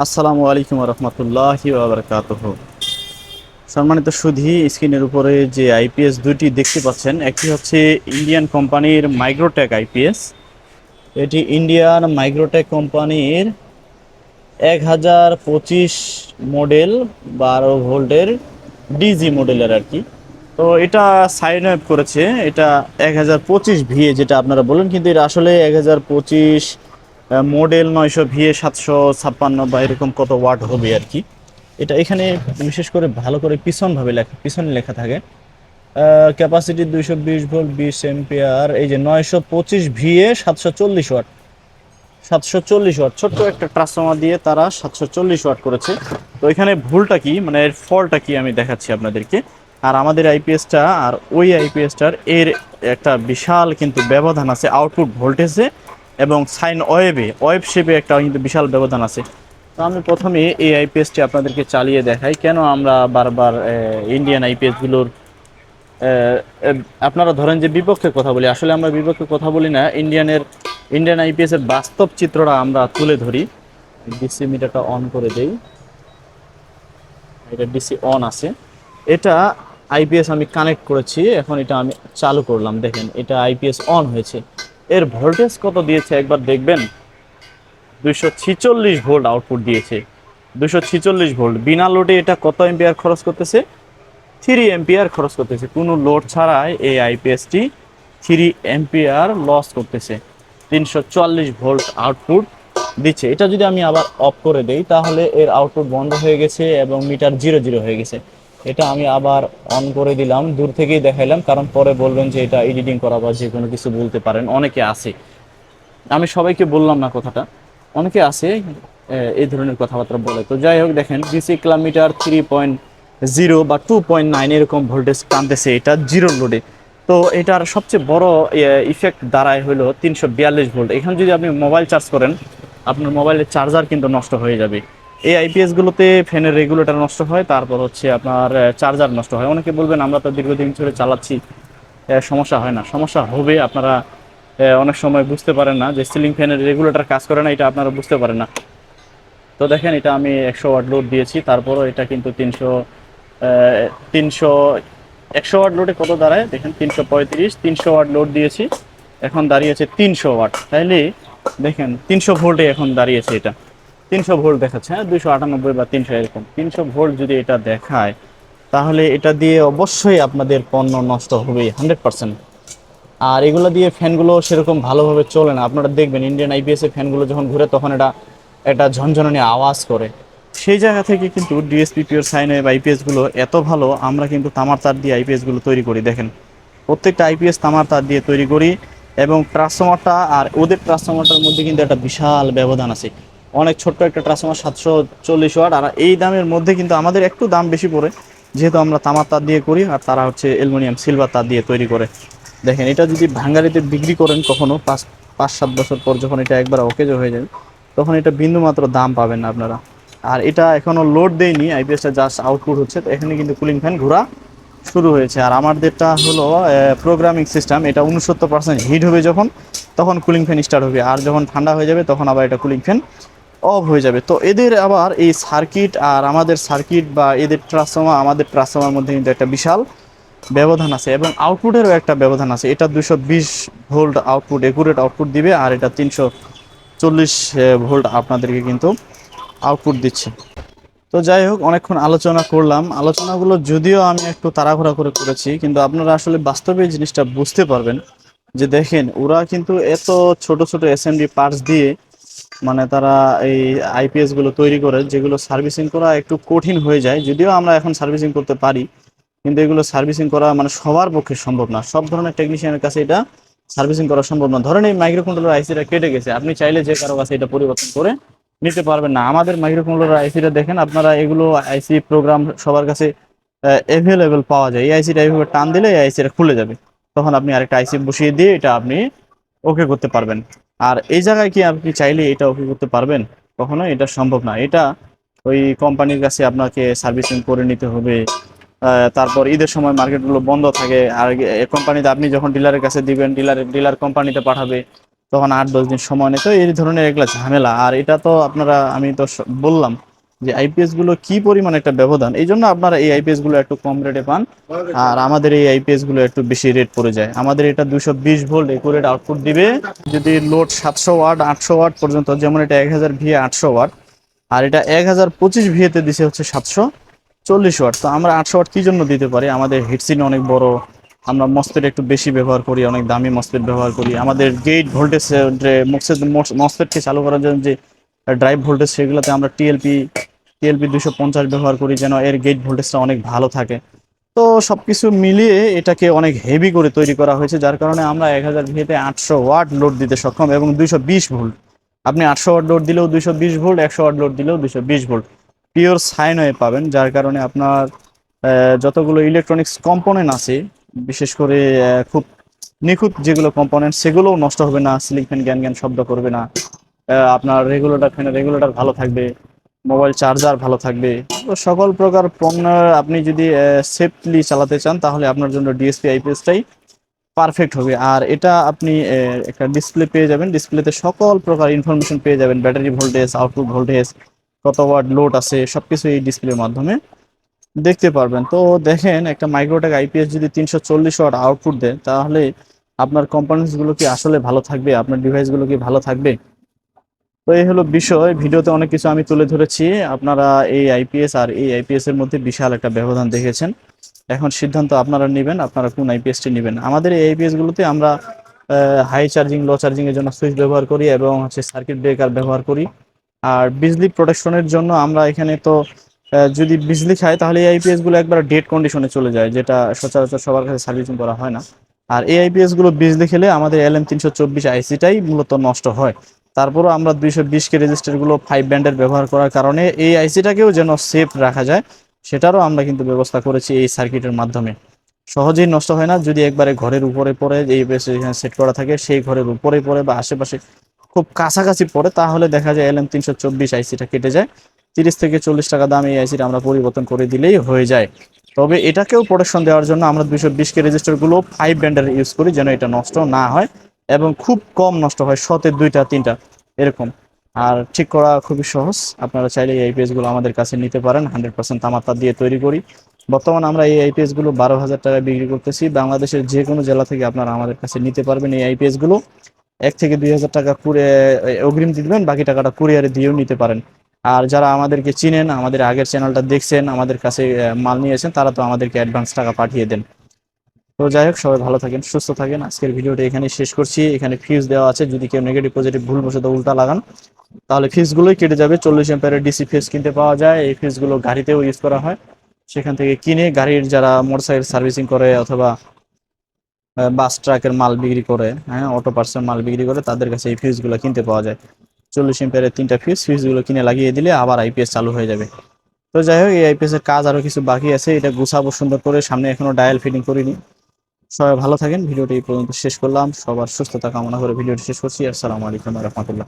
আসসালামু আলাইকুম রহমতুল্লাহি ওয়া বারাকাতুহু। সম্মানিত সুধী, স্ক্রিনের উপরে যে আইপিএস দুইটি দেখতে পাচ্ছেন, একটি হচ্ছে ইন্ডিয়ান কোম্পানির মাইক্রোটেক আইপিএস। এটি ইন্ডিয়ান মাইক্রোটেক কোম্পানির 1025 মডেল 12 ভোল্টের ডিজি মডেলের আর কি। তো এটা সাইন আপ করেছে, এটা 1025 ভিএ যেটা আপনারা বলেন, কিন্তু এটা আসলে 1025 মডেল 900 ভিএ 756 বা এরকম কত ওয়াট হবে আর কি। এটা এখানে বিশেষ করে ভালো করে পিছনে লেখা থাকে ক্যাপাসিটি 220 ভোল্ট 20 এম্পিয়ার। এই যে 925 ভিএ 740 ওয়াট, 740 ওয়াট ছোট্ট একটা ট্রান্সফর্মার দিয়ে তারা 740 ওয়াট করেছে। তো এখানে ভুলটা কি, মানে এর ফলটা কি আমি দেখাচ্ছি আপনাদেরকে। আর আমাদের আইপিএসটা আর ওই আইপিএসটার এর একটা বিশাল কিন্তু ব্যবধান আছে আউটপুট ভোল্টেজে এবং সাইন ওয়েভ শেপে একটা কিন্তু বিশাল ব্যবধান আছে। তো আমি প্রথমে এই আইপিএসটি আপনাদেরকে চালিয়ে দেখাই। কেন আমরা বারবার ইন্ডিয়ান আইপিএসগুলোর আপনারা ধরেন যে বিপক্ষে কথা বলি, আসলে আমরা বিপক্ষে কথা বলি না। ইন্ডিয়ান আইপিএস এর বাস্তব চিত্রটা আমরা তুলে ধরি। ডিসি মিটারটা অন করে দেই, এটা ডিসি অন আছে। এটা আইপিএস আমি কানেক্ট করেছি, এখন এটা আমি চালু করলাম, দেখেন এটা আইপিএস অন হয়েছে। এর ভোল্টেজ কত দিয়েছে একবার দেখবেন, 246 ভোল্ট আউটপুট দিয়েছে। 246 ভোল্ট বিনা লোডে এটা কত এম্পিয়ার খরচ করতেছে, 3 এম্পিয়ার খরচ করতেছে। কোনো লোড ছাড়াই এই আইপিএসটি 3 এম্পিয়ার লস করতেছে, 344 ভোল্ট আউটপুট দিচ্ছে। এটা যদি আমি আবার অফ করে দেই তাহলে এর আউটপুট বন্ধ হয়ে গেছে এবং মিটার 0 0 হয়ে গেছে। এটা আমি আবার অন করে দিলাম, দূর থেকেই দেখাইলাম, কারণ পরে বলবেন যে এটা এডিটিং করা বা যে কোনো কিছু বলতে পারেন, অনেকে আছে। আমি সবাইকে বললাম না কথাটা, অনেকে আছে এই ধরনের কথাবার্তা বলে। তো যাই হোক, দেখেন ডিসি কিলোমিটার 3.0 বা 2.9 এরকম ভোল্টেজ টানতেছে এটা জিরো লোডে। তো এটার সবচেয়ে বড় ইফেক্ট দাঁড়ায় হলো 342 ভোল্ট। এখানে যদি আপনি মোবাইল চার্জ করেন, আপনার মোবাইলের চার্জার কিন্তু নষ্ট হয়ে যাবে। এই আইপিএসগুলোতে ফ্যানের রেগুলেটর নষ্ট হয়, তারপর হচ্ছে আপনার চার্জার নষ্ট হয়। অনেকে বলবেন আমরা তো দীর্ঘদিন ধরে চালাচ্ছি, সমস্যা হয় না। সমস্যা হবে, আপনারা অনেক সময় বুঝতে পারেন না যে সিলিং ফ্যানের রেগুলেটর কাজ করে না, এটা আপনারা বুঝতে পারেন না। তো দেখেন এটা আমি 100 ওয়াট লোড দিয়েছি, তারপরও এটা কিন্তু 300 100 ওয়াট লোডে কত দাঁড়ায় দেখেন, 335। 300 ওয়াট লোড দিয়েছি, এখন দাঁড়িয়েছে 300 ওয়াট। তাইলে দেখেন 300 ভোল্টে এখন দাঁড়িয়েছে এটা, 300 ভোল্ট দেখাচ্ছে। হ্যাঁ, 298 বা 300 এরকম 300 ভোল্ট যদি এটা দেখায়, তাহলে এটা দিয়ে অবশ্যই আপনাদের পণ্য নষ্ট হবে 100%। আর এগুলো দিয়ে ফ্যানগুলো সেরকম ভালোভাবে চলে না। আপনারা দেখবেন ইন্ডিয়ান আইপিএস এর ফ্যানগুলো যখন ঘুরে তখন এটা একটা ঝনঝনানি আওয়াজ করে। সেই জায়গা থেকে কিন্তু ডিএসপি পিওর সাইন ওয়েভ আইপিএসগুলো এত ভালো। আমরা কিন্তু তামার তার দিয়ে আইপিএসগুলো তৈরি করি, দেখেন প্রত্যেকটা আইপিএস তামার তার দিয়ে তৈরি করি। এবং ট্রান্সফর্মারটা আর ওদের ট্রান্সফর্মারটার মধ্যে কিন্তু একটা বিশাল ব্যবধান আছে। অনেক ছোট্ট একটা ট্রান্সফর্মার 740 ওয়াট, আর এই দামের মধ্যে কিন্তু আমাদের একটু দাম বেশি পড়ে, যেহেতু আমরা তামার তার দিয়ে করি আর তারা হচ্ছে অ্যালুমিনিয়াম সিলভার তার দিয়ে তৈরি করে। দেখেন এটা যদি ভাঙ্গারিতে বিক্রি করেন কখনো 5-7 বছর পর, যখন এটা একবার অকেজ হয়ে যাবে, তখন এটা বিন্দু মাত্র দাম পাবেন না আপনারা। আর এটা এখনো লোড দেয়নি, আইপিএসটা জাস্ট আউটপুট হচ্ছে। তো এখানে কিন্তু কুলিং ফ্যান ঘোরা শুরু হয়েছে। আর আমাদেরটা হলো প্রোগ্রামিং সিস্টেম, এটা 69% হিট হবে যখন, তখন কুলিং ফ্যান স্টার্ট হবে, আর যখন ঠান্ডা হয়ে যাবে তখন আবার এটা কুলিং ফ্যান অফ হয়ে যাবে। তো এদের আবার এই সার্কিট আর আমাদের সার্কিট বা এদের ট্রান্সফর্মার আমাদের ট্রান্সফর্মার মধ্যে কিন্তু একটা বিশাল ব্যবধান আছে এবং আউটপুটেরও একটা ব্যবধান আছে। এটা 220 ভোল্ট আউটপুট, একুরেট আউটপুট দিবে, আর এটা 340 ভোল্ট আপনাদেরকে কিন্তু আউটপুট দিচ্ছে। তো যাই হোক, অনেকক্ষণ আলোচনা করলাম। আলোচনাগুলো যদিও আমি একটু তাড়াহুড়া করে করেছি, কিন্তু আপনারা আসলে বাস্তবে এই জিনিসটা বুঝতে পারবেন যে দেখেন ওরা কিন্তু এত ছোট ছোট এসএমডি পার্টস দিয়ে, মানে তারা এই আইপিএস গুলো তৈরি করে, যেগুলো সার্ভিসিং করা একটু কঠিন হয়ে যায়। যদিও আমরা এখন সার্ভিসিং করতে পারি, কিন্তু এগুলো সার্ভিসিং করা মানে সবার পক্ষে সম্ভব না। সব ধরনের টেকনিশিয়ানের কাছে এটা সার্ভিসিং করা সম্ভব না। ধরেন এই মাইক্রো কন্ট্রোলার আইসিটা কেটে গেছে, আপনি চাইলে যে কারো কাছে এটা পরিবর্তন করে নিতে পারবেন না। আমাদের মাইক্রো কন্ট্রোলার আইসিটা দেখেন আপনারা, এগুলো আইসি প্রোগ্রাম সবার কাছে অ্যাভেলেবেল পাওয়া যায়। এই আইসিটা এইভাবে টান দিলে এই আইসিটা খুলে যাবে, তখন আপনি আরেকটা আইসি বসিয়ে দিয়ে এটা আপনি ওকে করতে পারবেন। আর এই জায়গায় কি আপনি চাইলে এটা ওকে করতে পারবেন? কখনো এটা সম্ভব না। এটা ওই কোম্পানির কাছে আপনাকে সার্ভিসিং করে নিতে হবে। তারপর ঈদের সময় মার্কেটগুলো বন্ধ থাকে, আর কোম্পানিতে আপনি যখন ডিলারের কাছে দিবেন, ডিলার কোম্পানিতে পাঠাবে। তো তখন 8-10 দিন সময় নেই। তো এই ধরনের এগুলা ঝামেলা। আর এটা তো আপনারা, আমি তো বললাম যে আইপিএস গুলো কি পরিমাণ একটা ব্যবধান, এই জন্য আপনারা এই আইপিএস গুলো একটু কম রেটে পান, আর আমাদের এই আইপিএস গুলো একটু বেশি রেট পড়ে যায়। আমাদের এটা 220 ভোল্ট একুরেট আউটপুট দিবে, যদি লোড 700 ওয়াট 800 ওয়াট পর্যন্ত, যেমন এটা 1000 VA 800 ওয়াট, আর এটা 1025 VA তে দিছে হচ্ছে 740 ওয়াট। তো আমরা 800 ওয়াট কি জন্য দিতে পারি, আমাদের হিটসিন অনেক বড়, আমরা মসফেট একটু বেশি ব্যবহার করি, অনেক দামি মসফেট ব্যবহার করি। আমাদের গেট ভোল্টেজ, মসফেটকে চালু করার জন্য যে ড্রাইভ ভোল্টেজ, সেগুলোতে আমরা টিএলপি 250 ব্যবহার করি, যেন এর গেট ভোল্টেজটা অনেক ভালো থাকে। তো সবকিছু মিলিয়ে এটাকে অনেক হেভি করে তৈরি করা হয়েছে, যার কারণে আমরা 1000 VA-তে 800 ওয়াট লোড দিতে সক্ষম, এবং 220 ভোল্ট। আপনি 800 ওয়াট লোড দিলেও 220 ভোল্ট, 100 ওয়াট লোড দিলেও 220 ভোল্ট পিওর সাইন ওয়েভ পাবেন। যার কারণে আপনার যতগুলো ইলেকট্রনিক্স কম্পোনেন্ট আছে, বিশেষ করে খুব নিখুঁত যেগুলো কম্পোনেন্ট, সেগুলোও নষ্ট হবে না, সিলিং ফ্যান গ্যান গ্যান শব্দ করবে না, আপনার ফ্যানের রেগুলেটর ভালো থাকবে, মোবাইল চার্জার ভালো থাকবে। তো সকল প্রকার পণ্য আপনি যদি সেফলি চালাতে চান, তাহলে আপনার জন্য ডিএসপি আইপিএসটাই পারফেক্ট হবে। আর এটা আপনি একটা ডিসপ্লে পেয়ে যাবেন, ডিসপ্লেতে সকল প্রকার ইনফরমেশন পেয়ে যাবেন, ব্যাটারি ভোল্টেজ, আউটপুট ভোল্টেজ, কত ওয়াট লোড আছে, সবকিছু এই ডিসপ্লের মাধ্যমে দেখতে পারবেন। তো দেখেন, একটা মাইক্রোটেক আইপিএস যদি 340 ওয়াট আউটপুট দেয়, তাহলে আপনার কম্পোনেন্টসগুলো কি আসলে ভালো থাকবে, আপনার ডিভাইসগুলো কি ভালো থাকবে? তো এই হলো বিষয়। ভিডিওতে অনেক কিছু আমি তুলে ধরেছি। আপনারা এই আইপিএস আর এই আইপিএস এর মধ্যে বিশাল একটা ব্যবধান দেখেছেন। এখন সিদ্ধান্ত আপনারা নেবেন, আপনারা কোন আইপিএসটি নেবেন। আমাদের এই আইপিএস গুলোতে আমরা হাই চার্জিং, লো চার্জিং এর জন্য সুইচ ব্যবহার করি, এবং হচ্ছে সার্কিট ব্রেকার ব্যবহার করি। আর বিজলি প্রোটেকশনের জন্য আমরা এখানে তো যদি বিজলি খায়, তাহলে এই আইপিএস গুলো একবার ডেড কন্ডিশনে চলে যায়, যেটা সচরাচর সবার কাছে সার্ভিসিং করা হয় না। আর এই আইপিএস গুলো বিজলি খেলে আমাদের LM324 আইসিটাই মূলত নষ্ট হয়। তারপরও আমরা 220K রেজিস্টারগুলো 5 ব্যান্ডের ব্যবহার করার কারণে এই আইসিটাকেও যেন সেফ রাখা যায়, সেটারও আমরা কিন্তু ব্যবস্থা করেছি এই সার্কিটের মাধ্যমে। সহজেই নষ্ট হয় না, যদি একবারে ঘরের উপরে পড়ে, এই সেট করা থাকে, সেই ঘরের উপরে পড়ে বা আশেপাশে খুব কাছাকাছি পড়ে, তাহলে দেখা যায় LM324 আইসিটা কেটে যায়। 30 থেকে 40 টাকা দাম এই আইসিটা আমরা পরিবর্তন করে দিলেই হয়ে যায়। তবে এটাকেও প্রোটেকশন দেওয়ার জন্য আমরা 220K রেজিস্টারগুলো 5 ব্যান্ডের ইউজ করি, যেন এটা নষ্ট না হয়, এবং খুব কম নষ্ট হয়, শতে 2টা 3টা এরকম। আর ঠিক করা খুবই সহজ, আপনারা চাইলে এই আইপিএস গুলো আমাদের কাছে নিতে পারেন। 100% তামাতা দিয়ে তৈরি করি। বর্তমানে আমরা এই আইপিএস গুলো 12,000 টাকায় বিক্রি করতেছি। বাংলাদেশের যে কোনো জেলা থেকে আপনারা আমাদের কাছে নিতে পারবেন এই আইপিএস গুলো। 1 থেকে 2 হাজার টাকা অগ্রিম দিবেন, বাকি টাকাটা কুরিয়ারে দিয়েও নিতে পারেন। আর যারা আমাদেরকে চিনেন, আমাদের আগের চ্যানেলটা দেখছেন, আমাদের কাছে মাল নিয়েছেন, তারা তো আমাদেরকে অ্যাডভান্স টাকা পাঠিয়ে দেন। তো যাই হোক, সবাই ভালো থাকেন, সুস্থ থাকেন। আজকের ভিডিওটা এখানে শেষ করছি। এখানে ফিউজ দেওয়া আছে, যদি কেউ নেগেটিভ পজিটিভ ভুলবশত উল্টা লাগান, তাহলে ফিউজগুলোই কেটে যাবে। 40 অ্যাম্পিয়ারের ডিসি ফিউজ কিনতে পাওয়া যায়, এই ফিউজগুলো গাড়িতেও ইউজ করা হয়। সেখান থেকে কিনে গাড়ির যারা মোটরসাইকেল সার্ভিসিং করে, অথবা বাস ট্রাকের মাল বিক্রি করে, হ্যাঁ, অটো পার্টসের মাল বিক্রি করে, তাদের কাছে এই ফিউজগুলো কিনতে পাওয়া যায়। 40 অ্যাম্পিয়ারের 3টা ফিউজগুলো কিনে লাগিয়ে দিলে আবার আইপিএস চালু হয়ে যাবে। তো যাই হোক, এই আইপিএস এর কাজ আরো কিছু বাকি আছে, এটা গুছাবো সুন্দর করে, সামনে এখনো ডায়াল ফিটিং করিনি। সবাই ভালো থাকেন, ভিডিওটি এই পর্যন্ত শেষ করলাম। সবার সুস্থতা কামনা করে ভিডিওটি শেষ করছি। আসসালামু আলাইকুম ওয়া রাহমাতুল্লাহ।